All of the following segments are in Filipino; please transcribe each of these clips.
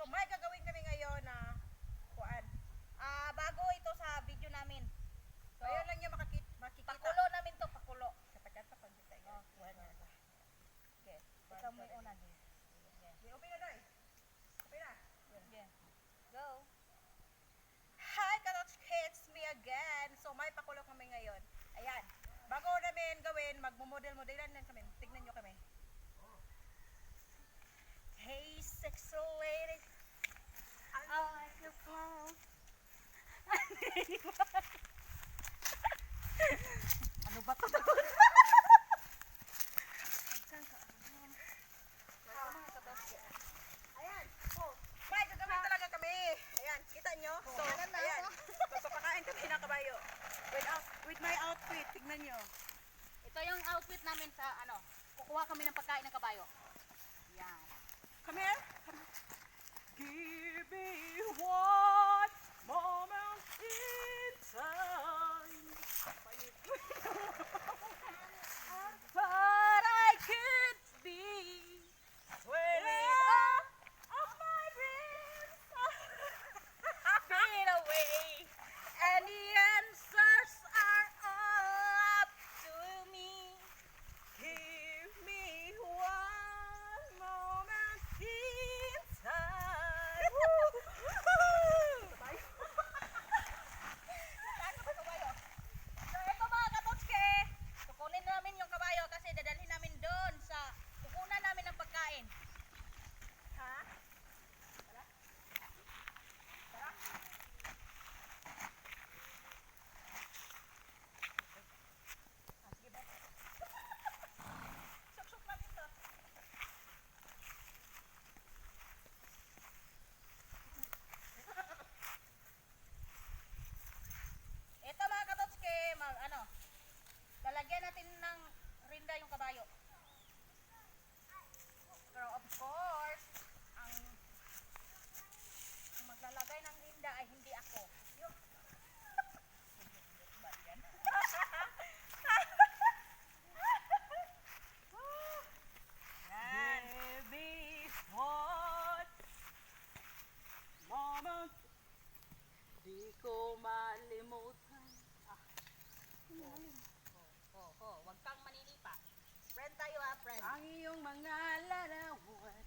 may gagawin kami ngayon na kuan. Bago ito sa video namin. So, ayun lang yung makikita. Pakulo namin to, pakulo. Katakan pa kita yun. Oh, bueno. Okay. Ikaw mo yung una din. Okay, open na doy. Open na. Okay. Go. Hi, Katots Kids! Me again! So, may pakulo kami ngayon. Ayan. Bago namin gawin, magmumodel-modelan lang kami. Tignan nyo kami. Hey, sexy lady. I like your palm. Ano ba to? Ayan. Oh, may gagawin talaga kami. Ayan, kita nyo? So, ayan. Magpapakain kami ng kabayo. With my outfit. Tignan nyo. Ito yung outfit namin sa ano, kukuha kami ng pagkain ng kabayo. Yan. Come here. Give me one moment in time. But I could be swearing of my dreams fade away. And the answers are all up to me. Give me one moment in time. So ito mga katotske, kukunin namin yung kabayo kasi dadalhin namin doon sa kukunan namin ng pagkain. Ha? Sok-sok natin to. Ito mga katotske, lalagyan natin ng rinda yung kabayo. Pero of course, ang maglalagay ng rinda ay hindi ako. Yung Baby, what moment di ko malimutan. wag kang maninipa. Friend tayo ha, friend. Ang iyong mga larawan,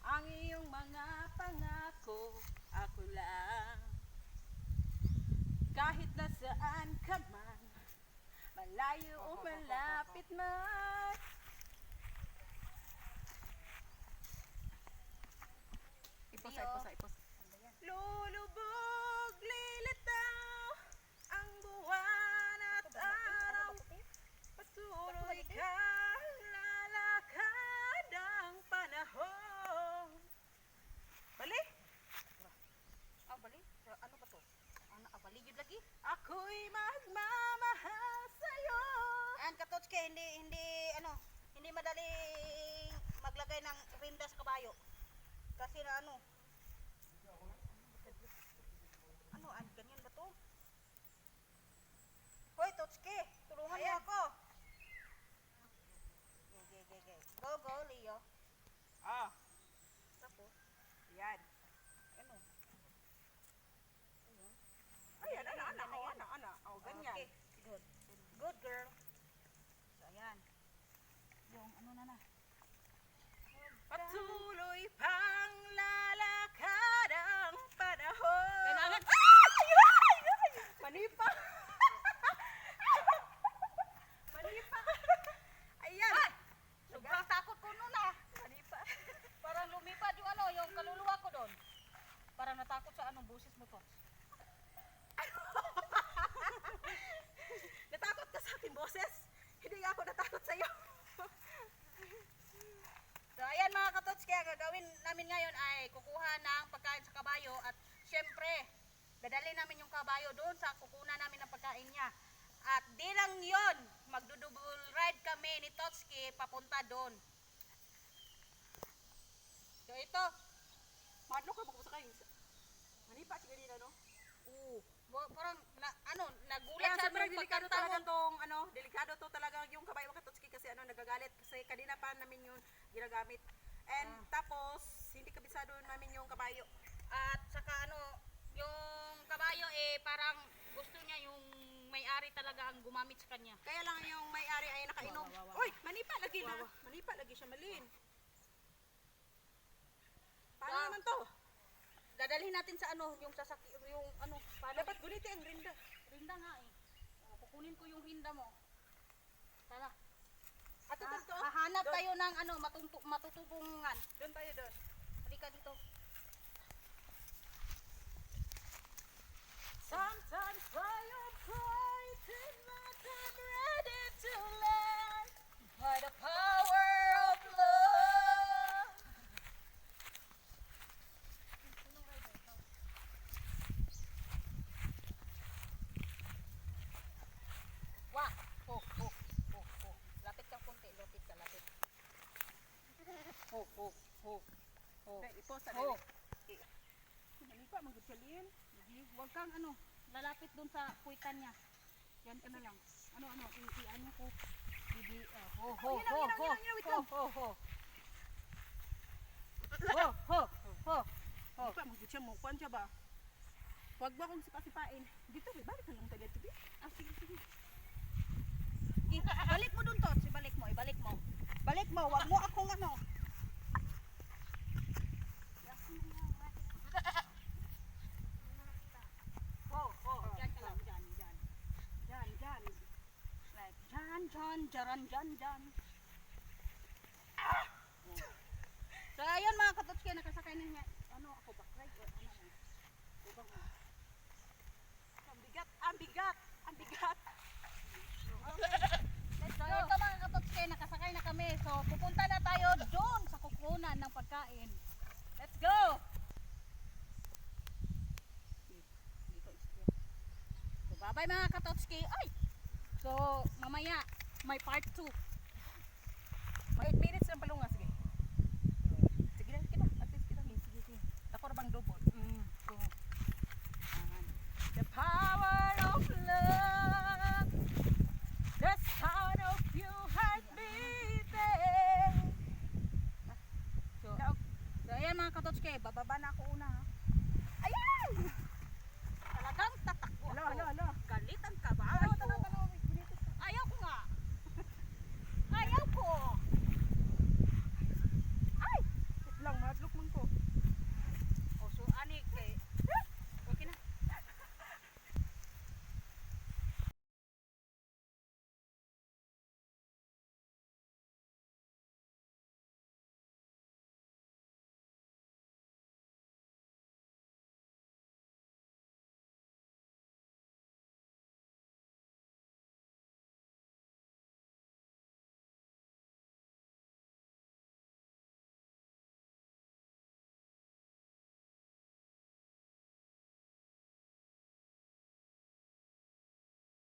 ang iyong mga pangako, ako lang. Kahit nasaan ka man, malayo o malapit man. Ipos. Lulubog, lilitaw, ang buwan at araw. Patuloy kang lalakad ang panahon. Bali? Bali? Ano ba to? Bali yun lagi? Ako'y magmamahal sa'yo. Ayan, katotske, hindi madaling maglagay ng rinda sa kabayo. Kasi na ganyan ba to? Hoy, Totske, tulungan mo ako. Go, Leo. Ah, Tapos, yan. ano? Ayan, ana. Oh, ganyan. Okay, good. Good girl. So, ayan. Yung na. Patuloy pang lalakad ang panahon. Kailangan, Manipa. Manipa. Ayan. sobrang takot ko nun ah. Manipa. Parang lumipad yung kaluluwa ko doon. Parang natakot sa busis mo to. Natakot ka sa aking boses? Hindi nga ako natakot sa'yo. So ayan mga katotske, ang gagawin namin ngayon ay kukuha ng pagkain sa kabayo at syempre, dadalhin namin yung kabayo doon sa kukunan namin ng pagkain niya. At di lang yon, magdudouble ride kami ni Totski papunta doon. So ito, Madlo ka magpasakay. Manipa si ganina, no? parang nagulat Kaya siya sobrang nung delikado pagkanta talaga mo. tong delikado to talaga yung kabayo Katotski kasi nagagalit kasi kanina pa namin yun ginagamit. And tapos, hindi kabisado namin yung kabayo. At saka ano, yung kabayo parang gusto niya yung may-ari talaga ang gumamit sa kanya. Kaya lang yung may-ari ay nakainom. Uy, manipa lagi na. Manipa lagi siya, Malin. Paano naman to? Dadalhin natin sa ano, yung sasaki, yung ano, paano? Dapat guliti ang rinda. Rinda nga eh. Kukunin ko yung hinda mo. Tara. At ito to. Hahanap tayo ng ano, matutubungan. Doon tayo doon. Halika dito. Sometimes I am frightened, but I'm ready to learn by the power of love. Wah! Ho, ho, ho, ho. Lapit ka konti, lapit ka, lapit. Ho, ho, ho. Ho. Ipos sa Ho. Manipa, magutsalin. Huwag kang ano, lalapit dun sa kuitan niya. Yan ka na lang. Ano, i-ano ko. Ho, ho, ho, ho. Ho, ho, ho. Ho, ho, ho. Manipa, magutsya mo. Kuan siya ba? Huwag mo akong sipa-sipain. Dito, balik ka lang tayo dito. Ah, sige, sige. Balik mo dun, Tots. Ibalik mo, ibalik mo. Balik mo, huwag mo akong ano. Ho, ho. Diyan ka lang, diyan, diyan. Diyan, diyan. Like, diyan, diyan, diyan, diyan, diyan. So, ayun mga katotski, nakasakay na niya. Ano, ako ba? Right? Or ano? Ibang mo. Ang bigat, ang bigat, ang bigat. So, ito mga katotski, nakasakay na kami. So, pupunta na tayo doon sa kukunan ng pagkain. Let's go! Dito, straight. So, bye-bye mga katotski. Ay! So, mamaya, may part 2. May 8 minutes lang palunga, sige. Sige na, sige na. At least kita. Sige, sige. Ako na bang double? So, The power of love, the sound of your heart beating. so, ayan mga katotski, bababa na ako una ha.